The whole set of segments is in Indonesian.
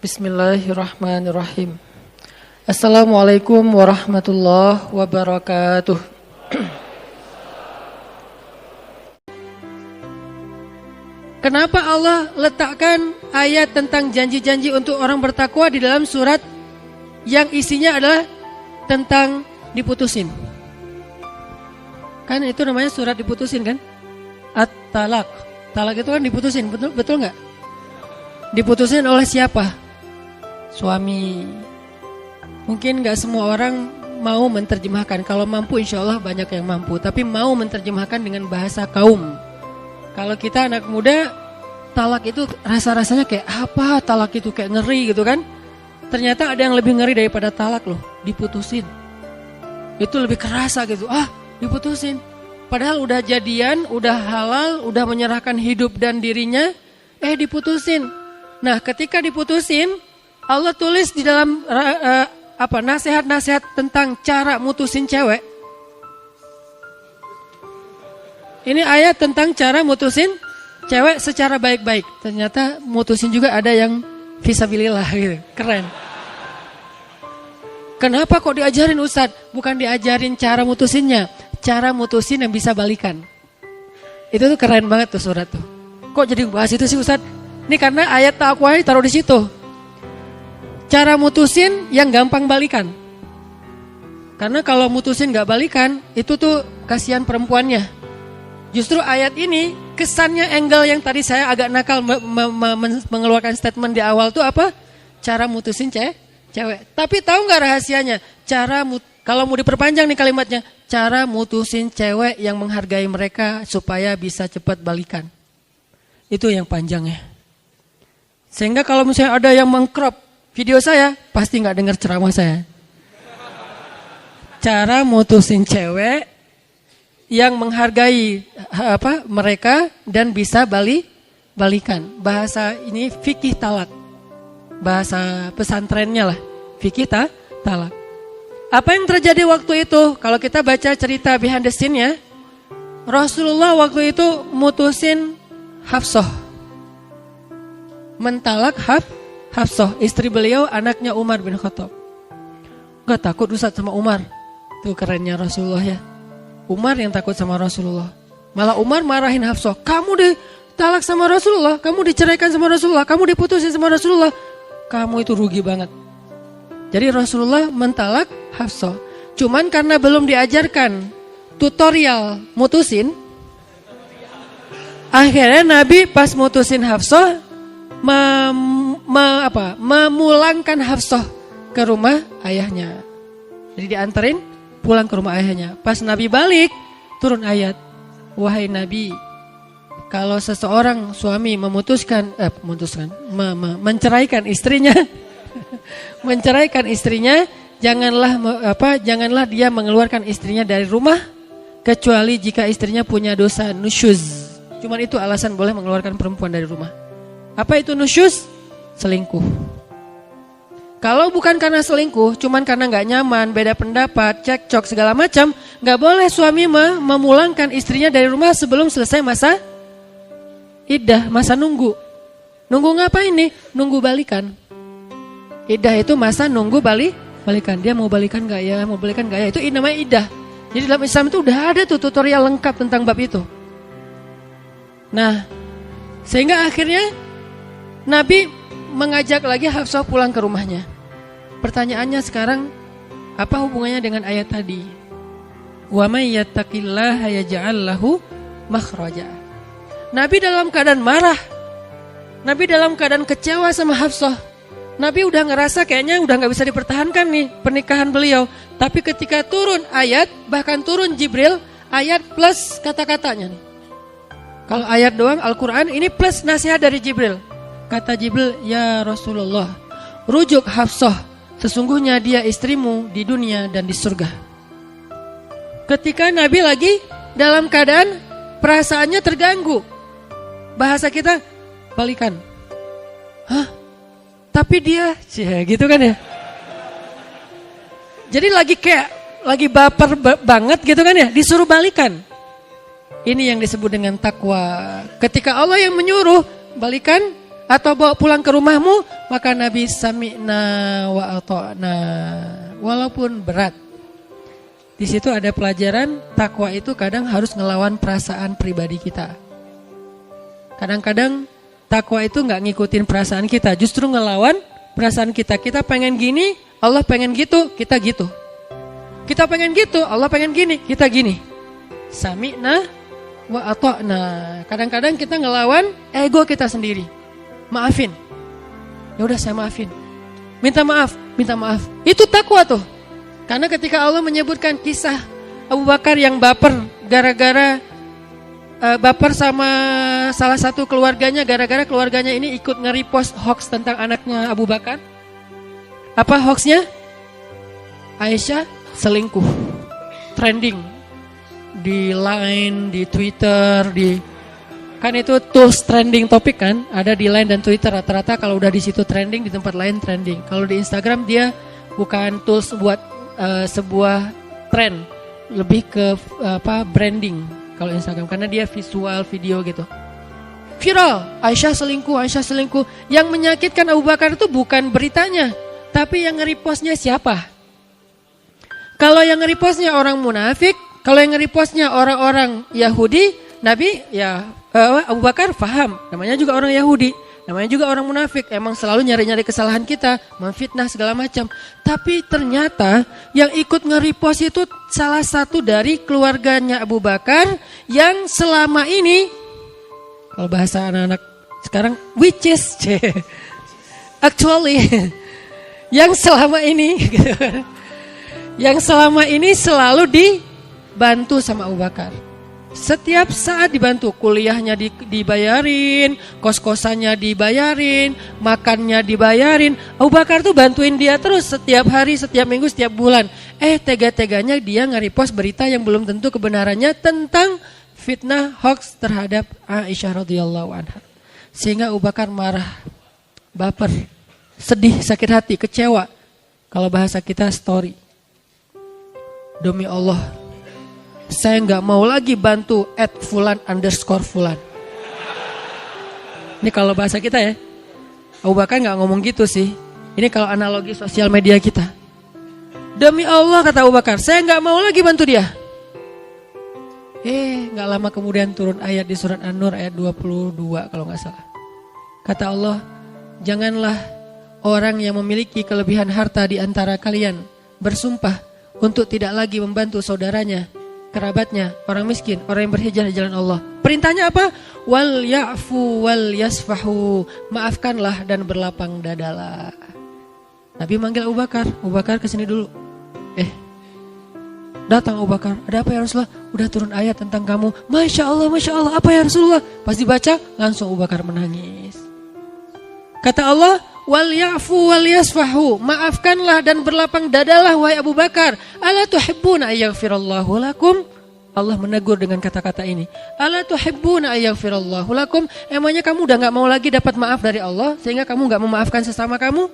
Bismillahirrahmanirrahim. Assalamualaikum warahmatullahi wabarakatuh. Kenapa Allah letakkan ayat tentang janji-janji untuk orang bertakwa di dalam surat yang isinya adalah tentang diputusin? Kan itu namanya surat diputusin kan? At-talaq. Talak itu kan diputusin, betul nggak? Diputusin oleh siapa? Suami. Mungkin nggak semua orang mau menerjemahkan. Kalau mampu insya Allah banyak yang mampu. Tapi mau menerjemahkan dengan bahasa kaum. Kalau kita anak muda, talak itu rasa-rasanya kayak apa? Talak itu kayak ngeri gitu kan? Ternyata ada yang lebih ngeri daripada talak loh, diputusin. Itu lebih kerasa gitu. Diputusin. Padahal udah jadian, udah halal, udah menyerahkan hidup dan dirinya, diputusin. Nah, ketika diputusin, Allah tulis di dalam nasihat-nasihat tentang cara mutusin cewek. Ini ayat tentang cara mutusin cewek secara baik-baik. Ternyata mutusin juga ada yang fisabilillah gitu. Keren. Kenapa kok diajarin Ustadz? Bukan diajarin cara mutusinnya. Cara mutusin yang bisa balikan. Itu tuh keren banget tuh surat tuh. Kok jadi bahas itu sih Ustadz? Ini karena ayat takwa taruh di situ. Cara mutusin yang gampang balikan. Karena kalau mutusin gak balikan, itu tuh kasihan perempuannya. Justru ayat ini kesannya angle yang tadi saya agak nakal mengeluarkan statement di awal tuh apa? Cara mutusin cewek. Tapi tahu nggak rahasianya? Kalau mau diperpanjang nih kalimatnya, cara mutusin cewek yang menghargai mereka supaya bisa cepat balikan. Itu yang panjangnya. Sehingga kalau misalnya ada yang mengcrop video saya, pasti nggak dengar ceramah saya. Cara mutusin cewek yang menghargai mereka dan bisa balikan. Bahasa ini fikih talak. Bahasa pesantrennya lah. Fikih talak. Apa yang terjadi waktu itu? Kalau kita baca cerita behind the scene-nya, Rasulullah waktu itu mutusin Hafsah. Mentalak Hafsah, istri beliau, anaknya Umar bin Khattab. Gak takut Ustaz sama Umar. Itu kerennya Rasulullah ya. Umar yang takut sama Rasulullah. Malah Umar marahin Hafsah. Kamu ditalak sama Rasulullah. Kamu diceraikan sama Rasulullah. Kamu diputusin sama Rasulullah. Kamu itu rugi banget. Jadi Rasulullah mentalak Hafsah. Cuman karena belum diajarkan tutorial mutusin. Akhirnya Nabi pas mutusin Hafsah. Memulangkan Hafsah ke rumah ayahnya. Jadi dianterin pulang ke rumah ayahnya. Pas Nabi balik, turun ayat. Wahai Nabi, kalau seseorang suami menceraikan istrinya, janganlah dia mengeluarkan istrinya dari rumah kecuali jika istrinya punya dosa nusyuz. Cuman itu alasan boleh mengeluarkan perempuan dari rumah. Apa itu nusyuz? Selingkuh. Kalau bukan karena selingkuh, cuman karena gak nyaman, beda pendapat, cekcok segala macam, gak boleh suami memulangkan istrinya dari rumah sebelum selesai masa iddah, masa nunggu. Nunggu ngapain nih? Nunggu balikan. Iddah itu masa nunggu balikan. Dia mau balikan gak ya? Itu namanya iddah. Jadi dalam Islam itu udah ada tuh tutorial lengkap tentang bab itu. Nah, sehingga akhirnya Nabi mengajak lagi Hafsah pulang ke rumahnya. Pertanyaannya sekarang, apa hubungannya dengan ayat tadi? Wa may yattaqillaha yaj'al lahu makhraja. Nabi dalam keadaan marah. Nabi dalam keadaan kecewa sama Hafsah. Nabi udah ngerasa kayaknya udah gak bisa dipertahankan nih pernikahan beliau. Tapi ketika turun ayat, bahkan turun Jibril, ayat plus kata-katanya nih. Kalau ayat doang Al-Quran, ini plus nasihat dari Jibril. Kata Jibril, ya Rasulullah, rujuk Hafsah, sesungguhnya dia istrimu di dunia dan di surga. Ketika Nabi lagi dalam keadaan perasaannya terganggu. Bahasa kita, balikan. Tapi dia, gitu kan ya. Jadi lagi baper banget gitu kan ya, disuruh balikan. Ini yang disebut dengan takwa. Ketika Allah yang menyuruh, balikan, atau bawa pulang ke rumahmu, maka Nabi sami'na wa ata'na. Walaupun berat. Di situ ada pelajaran takwa itu kadang harus ngelawan perasaan pribadi kita. Kadang-kadang takwa itu nggak ngikutin perasaan kita, justru ngelawan perasaan kita. Kita pengen gini, Allah pengen gitu, kita gitu. Kita pengen gitu, Allah pengen gini, kita gini. Sami'na wa ata'na. Kadang-kadang kita ngelawan ego kita sendiri. Maafin. Ya udah saya maafin. Minta maaf. Itu takwa tuh. Karena ketika Allah menyebutkan kisah Abu Bakar yang baper gara-gara baper sama salah satu keluarganya, gara-gara keluarganya ini ikut nge-repost hoax tentang anaknya Abu Bakar. Apa hoaxnya? Aisyah selingkuh. Trending di Line, di Twitter, kan itu tools trending topik kan, ada di Line dan Twitter. Rata-rata kalau udah di situ trending, di tempat lain trending. Kalau di Instagram dia bukan tools buat sebuah tren, lebih ke branding kalau Instagram, karena dia visual video gitu. Viral, Aisyah selingkuh. Yang menyakitkan Abu Bakar itu bukan beritanya, tapi yang nge-repostnya siapa. Kalau yang nge-repostnya orang munafik, kalau yang nge-repostnya orang-orang Yahudi, Nabi ya Abu Bakar paham, namanya juga orang Yahudi, namanya juga orang munafik, emang selalu nyari-nyari kesalahan kita, memfitnah segala macam. Tapi ternyata yang ikut nge-repost itu salah satu dari keluarganya Abu Bakar yang selama ini, kalau bahasa anak-anak sekarang, which is actually yang selama ini yang selama ini selalu dibantu sama Abu Bakar. Setiap saat dibantu, kuliahnya dibayarin, kos-kosannya dibayarin, makannya dibayarin. Abu Bakar tuh bantuin dia terus setiap hari, setiap minggu, setiap bulan. Tega-teganya dia nge-repost berita yang belum tentu kebenarannya tentang fitnah hoax terhadap Aisyah radhiyallahu anha. Sehingga Abu Bakar marah, baper, sedih, sakit hati, kecewa. Kalau bahasa kita story. Demi Allah, saya nggak mau lagi bantu @fulan_fulan. Ini kalau bahasa kita ya. Abu Bakar nggak ngomong gitu sih. Ini kalau analogi sosial media kita. Demi Allah, kata Abu Bakar, saya nggak mau lagi bantu dia. Nggak lama kemudian turun ayat di surat An-Nur ayat 22 kalau nggak salah. Kata Allah, janganlah orang yang memiliki kelebihan harta di antara kalian bersumpah untuk tidak lagi membantu saudaranya, kerabatnya, orang miskin, orang yang berhijrah di jalan Allah. Perintahnya apa? Wal ya'fu wal yasfahu. Maafkanlah dan berlapang dadalah. Nabi manggil Abu Bakar. Abu Bakar kesini dulu. Datang Abu Bakar. Ada apa ya Rasulullah? Udah turun ayat tentang kamu. Masya Allah. Apa ya Rasulullah? Pas dibaca langsung Abu Bakar menangis. Kata Allah, wal ya'fu wal yasfahu. Maafkanlah dan berlapang dadalah wahai Abu Bakar. Ala tuhibbuna ayaghfirallahu lakum. Allah menegur dengan kata-kata ini. Ala tuhibbuna ayaghfirallahu lakum. Emangnya kamu udah gak mau lagi dapat maaf dari Allah sehingga kamu gak memaafkan sesama kamu?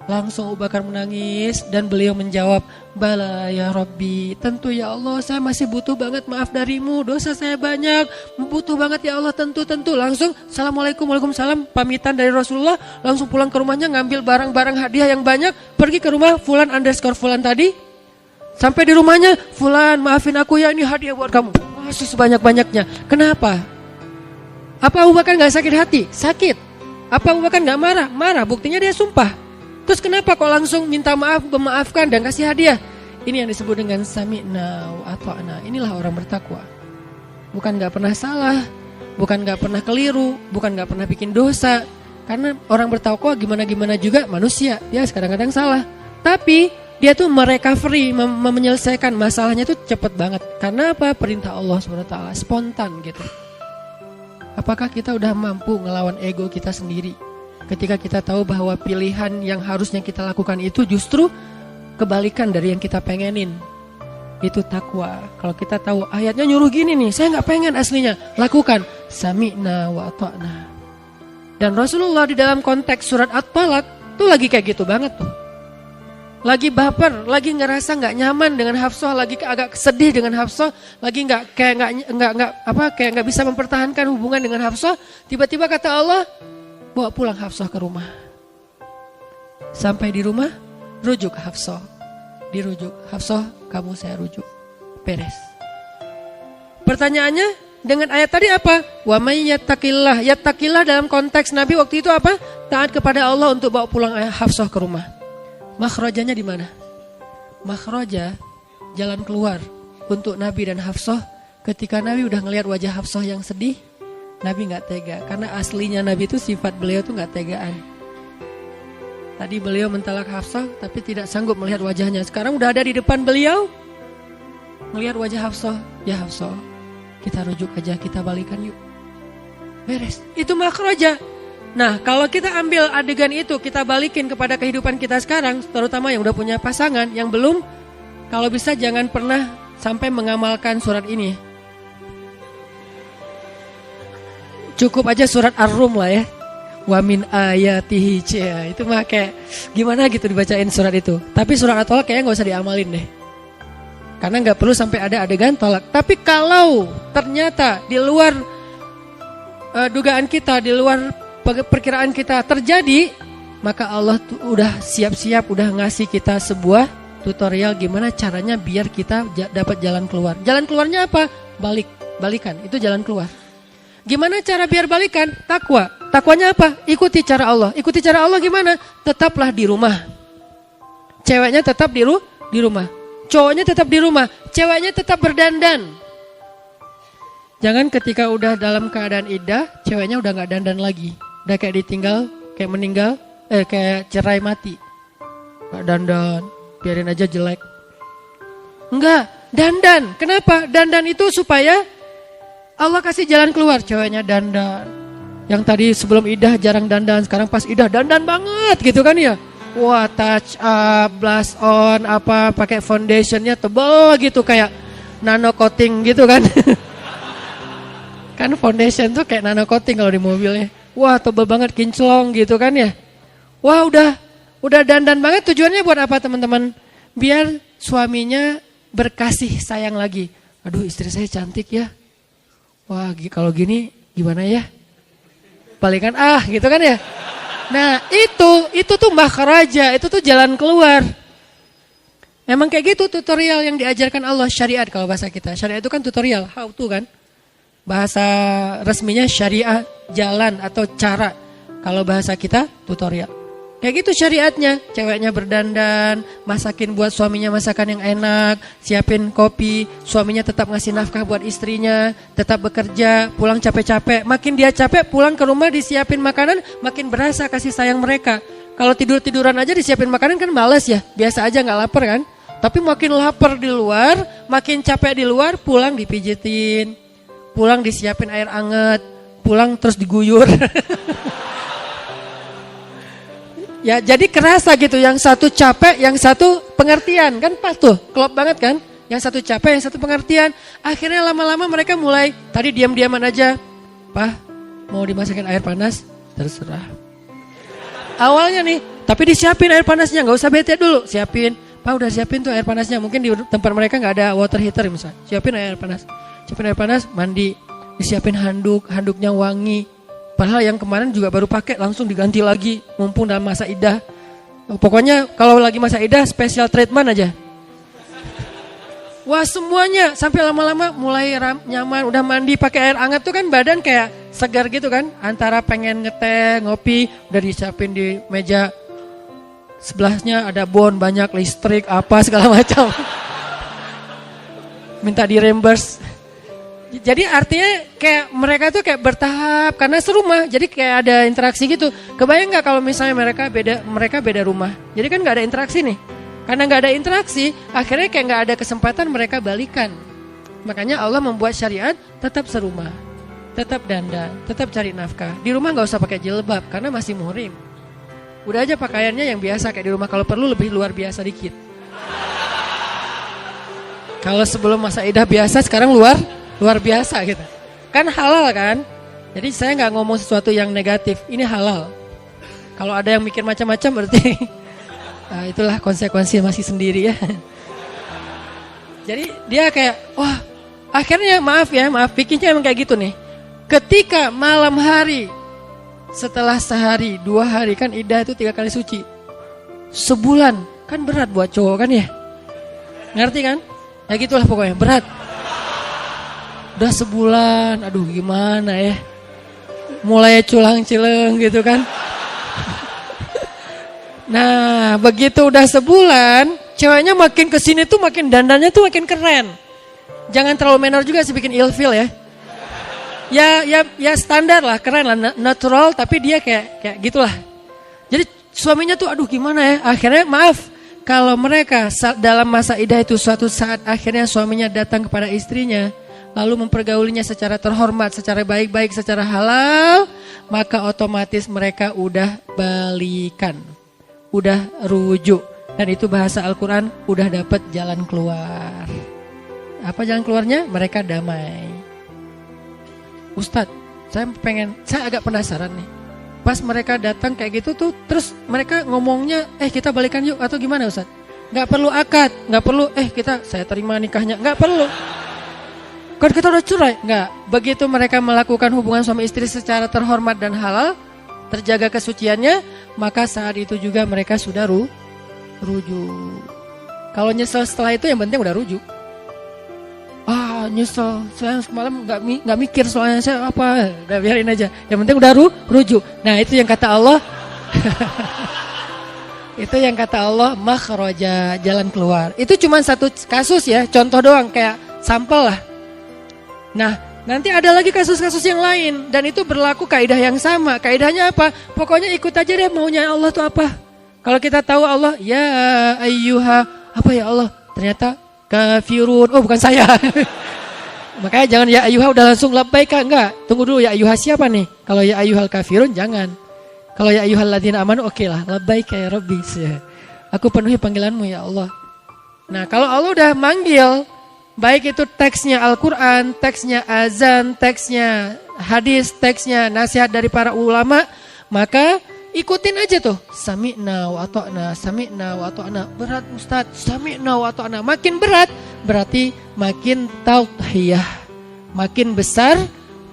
Langsung Abu Bakar menangis dan beliau menjawab, bala ya Rabbi, tentu ya Allah, saya masih butuh banget maaf darimu, dosa saya banyak, butuh banget ya Allah, tentu. Langsung Assalamualaikum, waalaikumsalam, pamitan dari Rasulullah, langsung pulang ke rumahnya, ngambil barang-barang hadiah yang banyak, pergi ke rumah fulan_fulan tadi. Sampai di rumahnya, Fulan maafin aku ya, ini hadiah buat kamu, masih sebanyak-banyaknya. Kenapa? Apa Abu Bakar gak sakit hati? Sakit. Apa Abu Bakar gak marah? Marah, buktinya dia sumpah. Terus kenapa kok langsung minta maaf, memaafkan dan kasih hadiah? Ini yang disebut dengan sami'na wa ata'na. Inilah orang bertakwa. Bukan gak pernah salah, bukan gak pernah keliru, bukan gak pernah bikin dosa. Karena orang bertakwa gimana-gimana juga manusia, dia kadang-kadang salah. Tapi dia tuh merecovery, menyelesaikan masalahnya tuh cepat banget. Karena apa? Perintah Allah SWT, spontan gitu. Apakah kita udah mampu ngelawan ego kita sendiri? Ketika kita tahu bahwa pilihan yang harusnya kita lakukan itu justru kebalikan dari yang kita pengenin. Itu takwa. Kalau kita tahu ayatnya nyuruh gini nih, saya gak pengen aslinya, lakukan. Sami'na wa ata'na. Dan Rasulullah di dalam konteks surat At-Talaq tuh lagi kayak gitu banget tuh. Lagi baper, lagi ngerasa gak nyaman dengan Hafsah, lagi agak sedih dengan Hafsah, lagi kayak gak bisa mempertahankan hubungan dengan Hafsah. Tiba-tiba kata Allah, bawa pulang Hafsah ke rumah. Sampai di rumah, rujuk Hafsah. Dirujuk, Hafsah kamu saya rujuk. Beres. Pertanyaannya dengan ayat tadi apa? Wa may yattaqillah. Yattaqillah dalam konteks Nabi waktu itu apa? Taat kepada Allah untuk bawa pulang Hafsah ke rumah. Makhrajanya di mana? Makhraja, jalan keluar untuk Nabi dan Hafsah. Ketika Nabi udah ngelihat wajah Hafsah yang sedih, Nabi nggak tega. Karena aslinya Nabi itu sifat beliau tuh nggak tegaan. Tadi beliau mentalak Hafsah tapi tidak sanggup melihat wajahnya. Sekarang udah ada di depan beliau, melihat wajah Hafsah. Ya Hafsah, kita rujuk aja, kita balikan yuk. Beres. Itu makhraja. Nah, kalau kita ambil adegan itu, kita balikin kepada kehidupan kita sekarang, terutama yang udah punya pasangan, yang belum, kalau bisa jangan pernah sampai mengamalkan surat ini. Cukup aja surat Ar-Rum lah ya. Wa min ayatihi, itu mah kayak gimana gitu dibacain surat itu. Tapi surat At-Tolak kayaknya gak usah diamalin deh. Karena gak perlu sampai ada adegan tolak. Tapi kalau ternyata di luar dugaan kita, di luar perkiraan kita terjadi, maka Allah tuh udah siap-siap, udah ngasih kita sebuah tutorial gimana caranya biar kita dapat jalan keluar. Jalan keluarnya apa? Balikan, itu jalan keluar. Gimana cara biar balikan? Takwa. Takwanya apa? Ikuti cara Allah. Ikuti cara Allah gimana? Tetaplah di rumah. Ceweknya tetap di rumah. Cowoknya tetap di rumah. Ceweknya tetap berdandan. Jangan ketika udah dalam keadaan iddah, ceweknya udah gak dandan lagi. Udah kayak ditinggal, kayak meninggal, kayak cerai mati. Gak dandan, biarin aja jelek. Enggak, dandan. Kenapa? Dandan itu supaya Allah kasih jalan keluar. Ceweknya dandan. Yang tadi sebelum iddah jarang dandan, sekarang pas iddah dandan banget gitu kan ya. Wah, touch up, blush on, apa, pakai foundationnya tebal gitu kayak nano coating gitu kan. Kan foundation tuh kayak nano coating kalau di mobilnya. Wah, tebal banget, kinclong gitu kan ya. Wah, udah dandan banget. Tujuannya buat apa teman-teman? Biar suaminya berkasih sayang lagi. Aduh, istri saya cantik ya. Wah, kalau gini gimana ya? Balikan gitu kan ya. Nah, itu tuh makhraja, itu tuh jalan keluar. Memang kayak gitu tutorial yang diajarkan Allah, syariat kalau bahasa kita. Syariat itu kan tutorial, how to kan. Bahasa resminya syariah, jalan atau cara. Kalau bahasa kita tutorial. Kayak gitu syariatnya, ceweknya berdandan, masakin buat suaminya masakan yang enak, siapin kopi, suaminya tetap ngasih nafkah buat istrinya, tetap bekerja, pulang capek-capek. Makin dia capek, pulang ke rumah disiapin makanan, makin berasa kasih sayang mereka. Kalau tidur-tiduran aja disiapin makanan kan males ya, biasa aja gak lapar kan. Tapi makin lapar di luar, makin capek di luar, pulang dipijitin, pulang disiapin air anget, pulang terus diguyur. Ya jadi kerasa gitu, yang satu capek, yang satu pengertian, kan pas tuh, klop banget kan. Yang satu capek, yang satu pengertian. Akhirnya lama-lama mereka mulai, tadi diam-diaman aja. Pak, mau dimasakin air panas? Terserah. Awalnya nih, tapi disiapin air panasnya, gak usah bete dulu, siapin. Pak udah siapin tuh air panasnya, mungkin di tempat mereka gak ada water heater misalnya. Siapin air panas, mandi, disiapin handuknya wangi. Padahal yang kemarin juga baru pakai, langsung diganti lagi, mumpung dalam masa iddah. Pokoknya kalau lagi masa iddah, special treatment aja. Wah semuanya, sampai lama-lama mulai nyaman, udah mandi pakai air hangat tuh kan badan kayak segar gitu kan. Antara pengen ngeteh, ngopi, udah disiapin di meja. Sebelahnya ada bon, banyak listrik, apa segala macam. Minta di reimburse. Jadi artinya kayak mereka tuh kayak bertahap karena serumah, jadi kayak ada interaksi gitu. Kebayang nggak kalau misalnya mereka beda rumah, jadi kan nggak ada interaksi nih. Karena nggak ada interaksi, akhirnya kayak nggak ada kesempatan mereka balikan. Makanya Allah membuat syariat tetap serumah, tetap dandan, tetap cari nafkah. Di rumah nggak usah pakai jilbab karena masih muhrim. Udah aja pakaiannya yang biasa kayak di rumah, kalau perlu lebih luar biasa dikit. Kalau sebelum masa iddah biasa, sekarang luar biasa gitu. Kan halal kan? Jadi saya nggak ngomong sesuatu yang negatif. Ini halal. Kalau ada yang mikir macam-macam berarti itulah konsekuensi masih sendiri ya. Jadi dia kayak wah, akhirnya maaf pikirnya emang kayak gitu nih. Ketika malam hari Setelah sehari, 2 hari, kan iddah itu 3 kali suci. Sebulan, kan berat buat cowok kan ya? Ngerti kan? Ya gitulah pokoknya, berat. Udah sebulan, aduh gimana ya? Mulai culang-cileng gitu kan. Nah, begitu udah sebulan, ceweknya makin kesini tuh makin dandannya tuh makin keren. Jangan terlalu menor juga sih bikin ilfil ya. Ya standar lah, keren lah, natural, tapi dia kayak gitulah. Jadi suaminya tuh aduh gimana ya, akhirnya maaf, kalau mereka dalam masa iddah itu suatu saat akhirnya suaminya datang kepada istrinya, lalu mempergaulinya secara terhormat, secara baik-baik, secara halal, maka otomatis mereka udah balikan, udah rujuk. Dan itu bahasa Al-Quran, udah dapat jalan keluar. Apa jalan keluarnya? Mereka damai. Ustadz, saya agak penasaran nih. Pas mereka datang kayak gitu tuh, terus mereka ngomongnya, kita balikan yuk atau gimana Ustadz? Gak perlu akad, gak perlu, saya terima nikahnya, gak perlu. Kan kita udah cerai, nggak. Begitu mereka melakukan hubungan suami istri secara terhormat dan halal, terjaga kesuciannya, maka saat itu juga mereka sudah rujuk. Kalau nyesel setelah itu yang penting udah rujuk. Nyesel, saya semalam nggak mikir soalnya saya apa, udah biarin aja. Yang penting udah rujuk. Nah itu yang kata Allah. Itu yang kata Allah makhraja, jalan keluar. Itu cuma satu kasus ya, contoh doang kayak sampel lah. Nah, nanti ada lagi kasus-kasus yang lain dan itu berlaku kaidah yang sama. Kaidahnya apa? Pokoknya ikut aja deh maunya Allah tuh apa. Kalau kita tahu Allah, ya ayyuha, apa ya Allah? Ternyata kafirun. Oh, bukan saya. Makanya jangan ya ayyuha udah langsung labbaik, enggak. Tunggu dulu ya ayyuha siapa nih? Kalau ya ayyuhal kafirun jangan. Kalau ya ayyuhal ladzina amanu oke lah, labbaik ya rabbi. Aku penuhi panggilanmu ya Allah. Nah, kalau Allah udah manggil, baik itu teksnya Al-Quran, teksnya azan, teksnya hadis, teksnya nasihat dari para ulama, maka ikutin aja tuh. Sami'na wa ata'na, sami'na wa ata'na. Berat Ustaz, sami'na wa ata'na. Makin berat, berarti makin tauhiyah, makin besar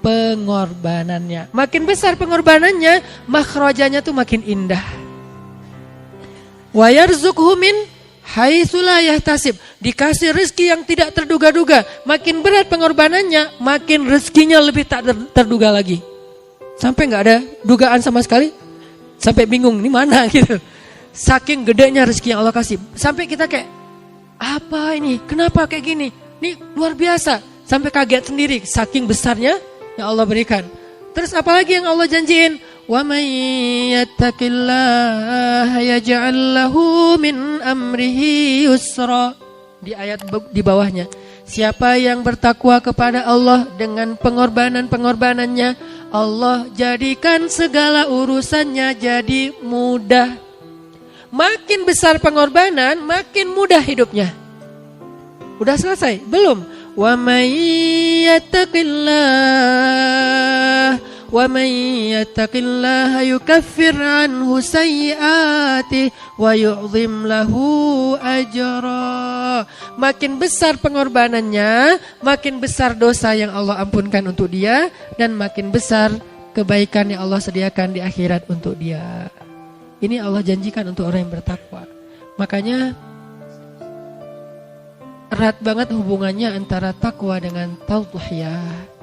pengorbanannya. Makin besar pengorbanannya, makhrajanya tuh makin indah. Wa yarzuqhu min haitsu la yahtasib, dikasih rezeki yang tidak terduga-duga. Makin berat pengorbanannya, makin rezekinya lebih tak terduga lagi. Sampai nggak ada dugaan sama sekali, sampai bingung ini mana gitu. Saking gedenya rezeki yang Allah kasih, sampai kita kayak apa ini? Kenapa kayak gini? Ini luar biasa. Sampai kaget sendiri, saking besarnya yang Allah berikan. Terus apalagi yang Allah janjiin? Wa may yattaqillaha yaj'al lahu min amrihi yusra. Di ayat di bawahnya, siapa yang bertakwa kepada Allah dengan pengorbanan-pengorbanannya, Allah jadikan segala urusannya jadi mudah. Makin besar pengorbanan, makin mudah hidupnya. Udah selesai? Belum. Wa may yattaqillaha yukaffir anhu sayyi'ati wa yu'zim lahu ajra. Makin besar pengorbanannya, makin besar dosa yang Allah ampunkan untuk dia, dan makin besar kebaikan yang Allah sediakan di akhirat untuk dia. Ini Allah janjikan untuk orang yang bertakwa. Makanya erat banget hubungannya antara takwa dengan tauhiyah.